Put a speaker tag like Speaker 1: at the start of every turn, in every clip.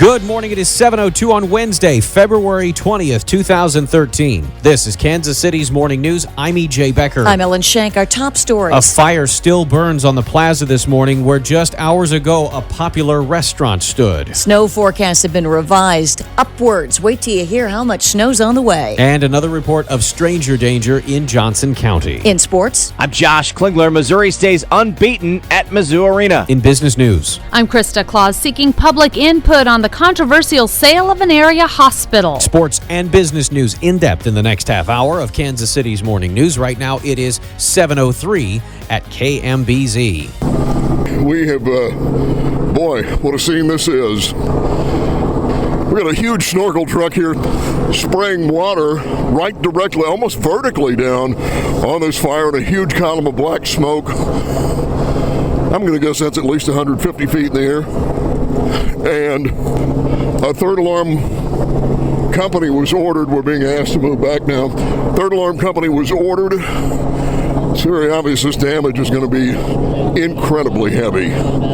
Speaker 1: Good morning. It is 7:02 on Wednesday, February 20th, 2013. This is Kansas City's Morning News. I'm E.J. Becker.
Speaker 2: I'm Ellen Shank. Our top stories.
Speaker 1: A fire still burns on the plaza this morning where just hours ago a popular restaurant stood.
Speaker 2: Snow forecasts have been revised upwards. Wait till you hear how much snow's on the way.
Speaker 1: And another report of stranger danger in Johnson County.
Speaker 2: In sports,
Speaker 3: I'm Josh Klingler. Missouri stays unbeaten at Mizzou Arena.
Speaker 1: In business news,
Speaker 4: I'm Krista Claus, seeking public input on the controversial sale of an area hospital.
Speaker 1: Sports and business news in depth in the next half hour of Kansas City's Morning News. Right now it is 7:03 at KMBZ.
Speaker 5: We have, boy, what a scene this is. We got a huge snorkel truck here spraying water right directly, almost vertically down on this fire, and a huge column of black smoke. I'm going to guess that's at least 150 feet in the air. And a third alarm company was ordered. We're being asked to move back now. Third alarm company was ordered. It's very obvious this damage is going to be incredibly heavy.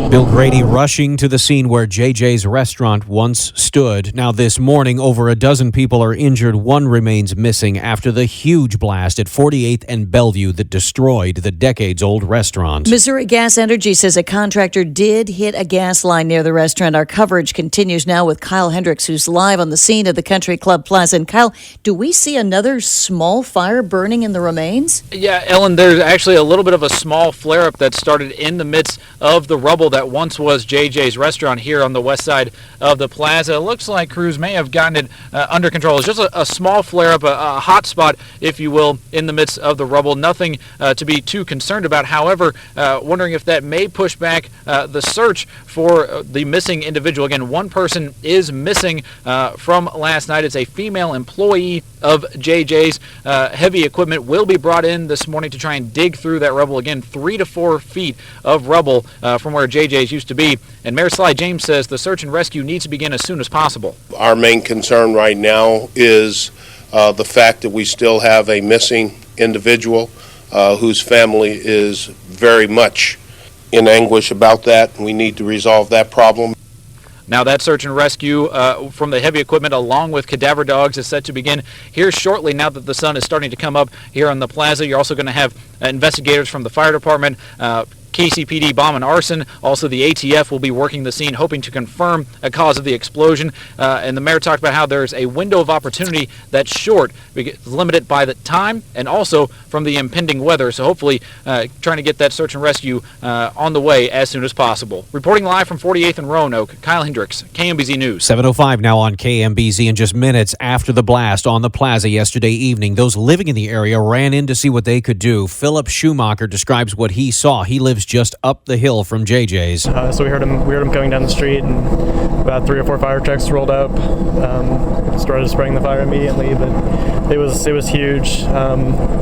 Speaker 1: Bill Grady rushing to the scene where JJ's restaurant once stood. Now this morning, over a dozen people are injured. One remains missing after the huge blast at 48th and Bellevue that destroyed the decades-old restaurant.
Speaker 2: Missouri Gas Energy says a contractor did hit a gas line near the restaurant. Our coverage continues now with Kyle Hendricks, who's live on the scene of the Country Club Plaza. And Kyle, do we see another small fire burning in the remains?
Speaker 6: Yeah, Ellen, there's actually a little bit of a small flare-up that started in the midst of the rubble that once was JJ's restaurant here on the west side of the plaza. It looks like crews may have gotten it under control. It's just a small flare-up, a hot spot, if you will, in the midst of the rubble. Nothing to be too concerned about. However, wondering if that may push back the search for the missing individual. Again, one person is missing from last night. It's a female employee of JJ's. Heavy equipment will be brought in this morning to try and dig through that rubble. Again, 3 to 4 feet of rubble from where JJ's used to be. And Mayor Sly James says the search and rescue needs to begin as soon as possible.
Speaker 7: Our main concern right now is the fact that we still have a missing individual whose family is very much in anguish about that. We need to resolve that problem.
Speaker 6: Now that search and rescue from the heavy equipment along with cadaver dogs is set to begin here shortly now that the sun is starting to come up here on the plaza. You're also going to have investigators from the fire department, KCPD bomb and arson. Also, the ATF will be working the scene, hoping to confirm a cause of the explosion. And the mayor talked about how there's a window of opportunity that's short, limited by the time and also from the impending weather. So hopefully trying to get that search and rescue on the way as soon as possible. Reporting live from 48th and Roanoke, Kyle Hendricks, KMBZ News.
Speaker 1: 7:05 now on KMBZ. And just minutes after the blast on the plaza yesterday evening, those living in the area ran in to see what they could do. Philip Schumacher describes what he saw. He lives just up the hill from JJ's.
Speaker 8: So we heard him coming down the street, and about 3 or 4 fire trucks rolled up, started spraying the fire immediately, but it was huge.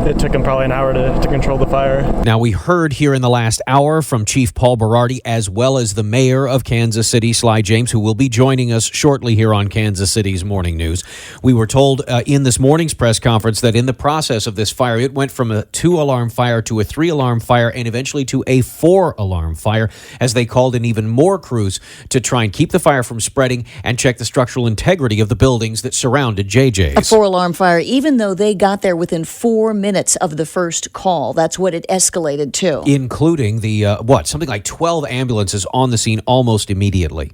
Speaker 8: It took them probably an hour to control the fire.
Speaker 1: Now, we heard here in the last hour from Chief Paul Berardi as well as the mayor of Kansas City, Sly James, who will be joining us shortly here on Kansas City's Morning News. We were told in this morning's press conference that in the process of this fire, it went from a 2-alarm fire to a 3-alarm fire and eventually to a 4-alarm fire, as they called in even more crews to try and keep the fire from spreading and check the structural integrity of the buildings that surrounded JJ's.
Speaker 2: A 4-alarm fire, even though they got there within 4 minutes of the first call. That's what it escalated to.
Speaker 1: Including the, something like 12 ambulances on the scene almost immediately.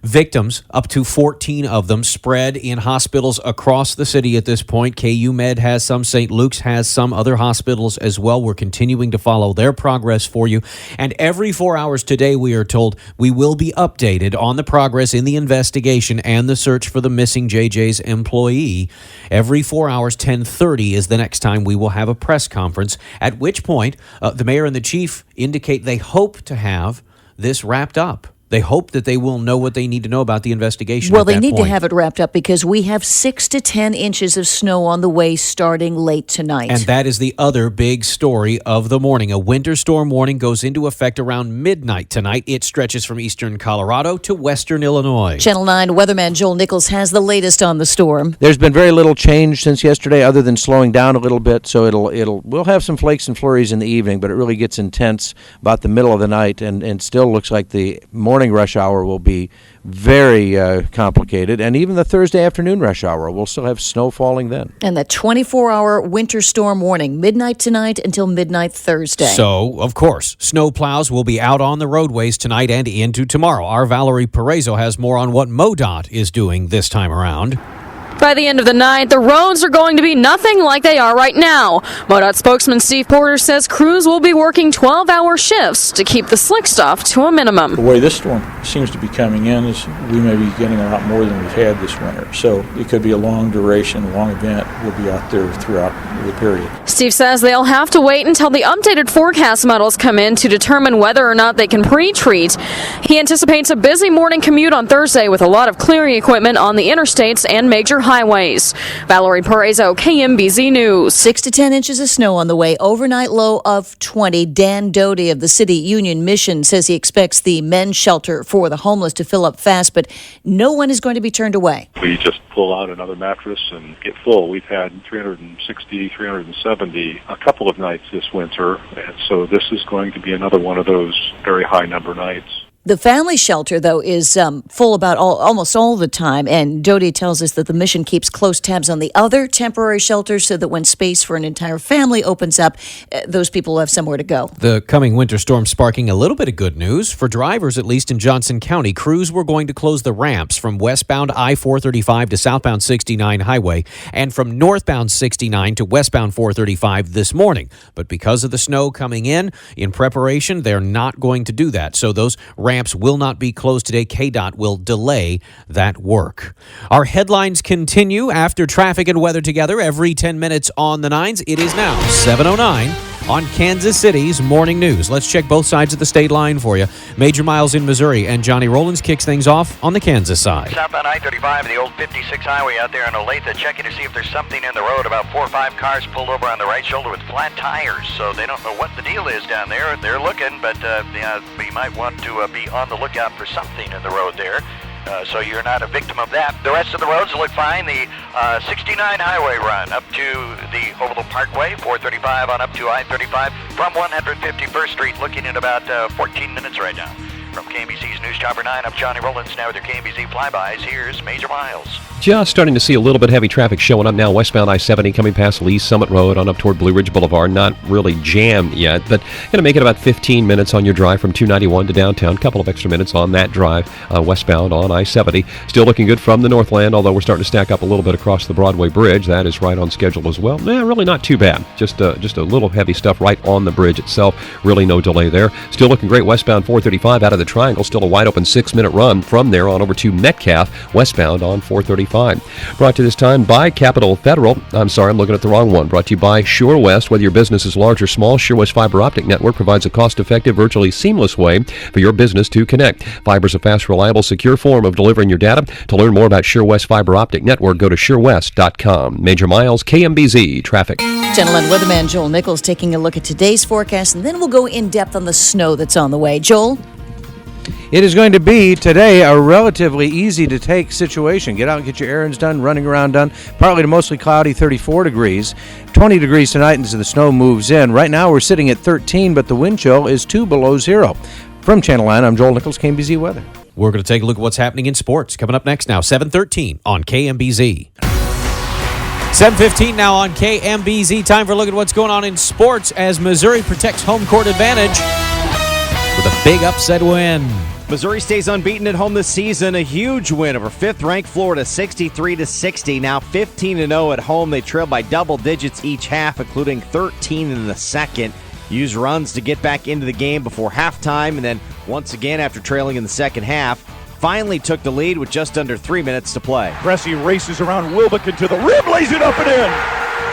Speaker 1: Victims, up to 14 of them, spread in hospitals across the city at this point. KU Med has some, St. Luke's has some, other hospitals as well. We're continuing to follow their progress for you. And every 4 hours today, we are told, we will be updated on the progress in the investigation and the search for the missing JJ's employee. Every 4 hours, 10:30 is the next time we will have a press conference, at which point the mayor and the chief indicate they hope to have this wrapped up. They hope that they will know what they need to know about the investigation.
Speaker 2: Well, they need to have it wrapped up because we have 6 to 10 inches of snow on the way starting late tonight.
Speaker 1: And that is the other big story of the morning. A winter storm warning goes into effect around midnight tonight. It stretches from eastern Colorado to western Illinois.
Speaker 2: Channel 9 weatherman Joel Nichols has the latest on the storm.
Speaker 3: There's been very little change since yesterday other than slowing down a little bit, so we'll have some flakes and flurries in the evening, but it really gets intense about the middle of the night and still looks like the morning morning rush hour will be very complicated, and even the Thursday afternoon rush hour. We'll still have snow falling then.
Speaker 2: And the 24-hour winter storm warning, midnight tonight until midnight Thursday.
Speaker 1: So, of course, snow plows will be out on the roadways tonight and into tomorrow. Our Valerie Perezzo has more on what MoDOT is doing this time around.
Speaker 9: By the end of the night, the roads are going to be nothing like they are right now. MoDOT spokesman Steve Porter says crews will be working 12-hour shifts to keep the slick stuff to a minimum.
Speaker 10: The way this storm seems to be coming in is we may be getting a lot more than we've had this winter. So it could be a long duration, long event. We'll be out there throughout the period.
Speaker 9: Steve says they'll have to wait until the updated forecast models come in to determine whether or not they can pre-treat. He anticipates a busy morning commute on Thursday with a lot of clearing equipment on the interstates and major highways. Valerie Perezzo, KMBZ News.
Speaker 2: 6 to 10 inches of snow on the way. Overnight low of 20. Dan Doty of the City Union Mission says he expects the men's shelter for the homeless to fill up fast, but no one is going to be turned away.
Speaker 11: We just pull out another mattress and get full. We've had 360, 370 a couple of nights this winter, and so this is going to be another one of those very high number nights.
Speaker 2: The family shelter, though, is full about almost all the time, and Doty tells us that the mission keeps close tabs on the other temporary shelters so that when space for an entire family opens up, those people will have somewhere to go.
Speaker 1: The coming winter storm sparking a little bit of good news. For drivers, at least in Johnson County, crews were going to close the ramps from westbound I-435 to southbound 69 highway and from northbound 69 to westbound 435 this morning. But because of the snow coming in preparation, they're not going to do that. So those ramps will not be closed today. KDOT will delay that work. Our headlines continue after traffic and weather together every 10 minutes on the nines. It is now 7:09 on Kansas City's Morning News. Let's check both sides of the state line for you. Major Miles in Missouri and Johnny Rollins kicks things off on the Kansas side.
Speaker 12: Southbound I-35, the old 56 highway out there in Olathe, checking to see if there's something in the road. About 4 or 5 cars pulled over on the right shoulder with flat tires, so they don't know what the deal is down there. They're looking, but we might want to be on the lookout for something in the road there. So you're not a victim of that. The rest of the roads look fine. The 69 highway run up to the Orbital Parkway, 435 on up to I-35 from 151st Street, looking at about 14 minutes right now. From KMBZ's News Chopper 9, I'm Johnny Rollins. Now with your KMBZ flybys, here's Major Miles.
Speaker 13: Just starting to see a little bit heavy traffic showing up now westbound I-70 coming past Lee Summit Road on up toward Blue Ridge Boulevard. Not really jammed yet, but going to make it about 15 minutes on your drive from 291 to downtown. A couple of extra minutes on that drive westbound on I-70. Still looking good from the Northland, although we're starting to stack up a little bit across the Broadway Bridge. That is right on schedule as well. Really not too bad. Just a little heavy stuff right on the bridge itself. Really no delay there. Still looking great westbound 435 out of the Triangle. Still a wide open 6-minute run from there on over to Metcalf westbound on 435. Brought to you this time by Capital Federal. I'm sorry, I'm looking at the wrong one. Brought to you by Sure West. Whether your business is large or small, Sure West Fiber Optic Network provides a cost-effective, virtually seamless way for your business to connect. Fiber is a fast, reliable, secure form of delivering your data. To learn more about Sure West Fiber Optic Network, go to surewest.com. Major Miles, KMBZ Traffic.
Speaker 2: Gentleman weatherman Joel Nichols taking a look at today's forecast, and then we'll go in depth on the snow that's on the way. Joel?
Speaker 3: It is going to be today a relatively easy to take situation. Get out and get your errands done, running around done. Partly to mostly cloudy, 34 degrees. 20 degrees tonight as the snow moves in. Right now we're sitting at 13, but the wind chill is 2 below zero. From Channel 9, I'm Joel Nichols, KMBZ Weather.
Speaker 1: We're going to take a look at what's happening in sports. Coming up next now, 7:13 on KMBZ. 7:15 now on KMBZ. Time for a look at what's going on in sports as Missouri protects home court advantage with a big upset win.
Speaker 14: Missouri stays unbeaten at home this season. A huge win over 5th-ranked Florida, 63-60. Now 15-0 at home. They trail by double digits each half, including 13 in the second. Use runs to get back into the game before halftime, and then once again after trailing in the second half, finally took the lead with just under 3 minutes to play.
Speaker 15: Cressy races around Wilbekin to the rim, lays it up and in.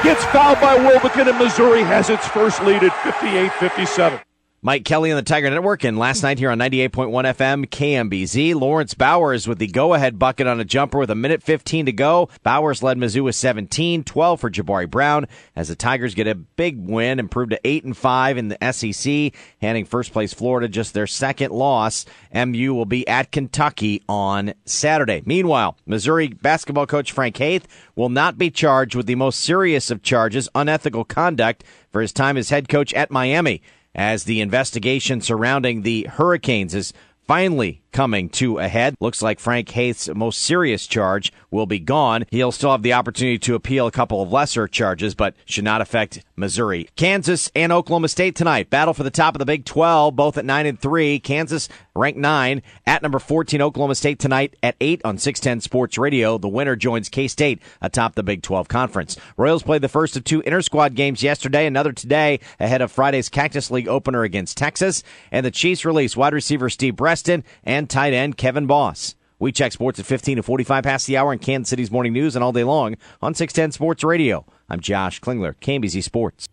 Speaker 15: Gets fouled by Wilbekin, and Missouri has its first lead at 58-57.
Speaker 14: Mike Kelly on the Tiger Network, and last night here on 98.1 FM KMBZ, Lawrence Bowers with the go-ahead bucket on a jumper with 1:15 to go. Bowers led Mizzou with 17, 12 for Jabari Brown, as the Tigers get a big win, improved to 8-5 in the SEC, handing first-place Florida just their second loss. MU will be at Kentucky on Saturday. Meanwhile, Missouri basketball coach Frank Haith will not be charged with the most serious of charges, unethical conduct, for his time as head coach at Miami, as the investigation surrounding the Hurricanes is finally coming to a head. Looks like Frank Haith's most serious charge will be gone. He'll still have the opportunity to appeal a couple of lesser charges, but should not affect Missouri. Kansas and Oklahoma State tonight. Battle for the top of the Big 12, both at 9-3. Kansas ranked 9 at number 14. Oklahoma State tonight at 8 on 610 Sports Radio. The winner joins K-State atop the Big 12 Conference. Royals played the first of 2 inter-squad games yesterday, another today ahead of Friday's Cactus League opener against Texas. And the Chiefs release wide receiver Steve Breston and tight end Kevin Boss. We check sports at 15 to 45 past the hour in Kansas City's Morning News and all day long on 610 Sports Radio. I'm Josh Klingler, KMBZ Sports.